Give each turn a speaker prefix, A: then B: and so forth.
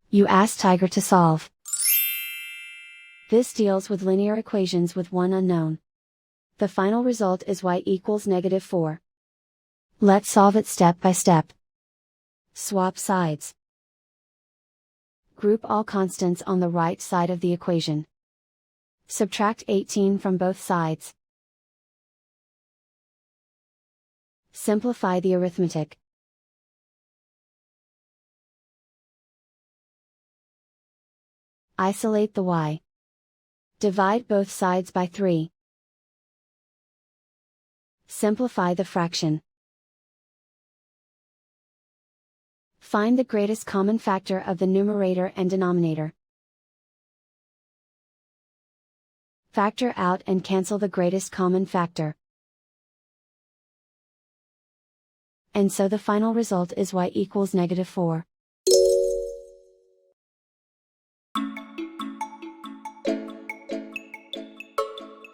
A: You ask Tiger to solve. This deals with linear equations with one unknown. The final result is y equals -4. Let's solve it step by step. Swap sides. Group all constants on the right side of the equation. Subtract 18 from both sides. Simplify the arithmetic. Isolate the y. Divide both sides by 3. Simplify the fraction. Find the greatest common factor of the numerator and denominator. Factor out and cancel the greatest common factor. And so the final result is y equals -4.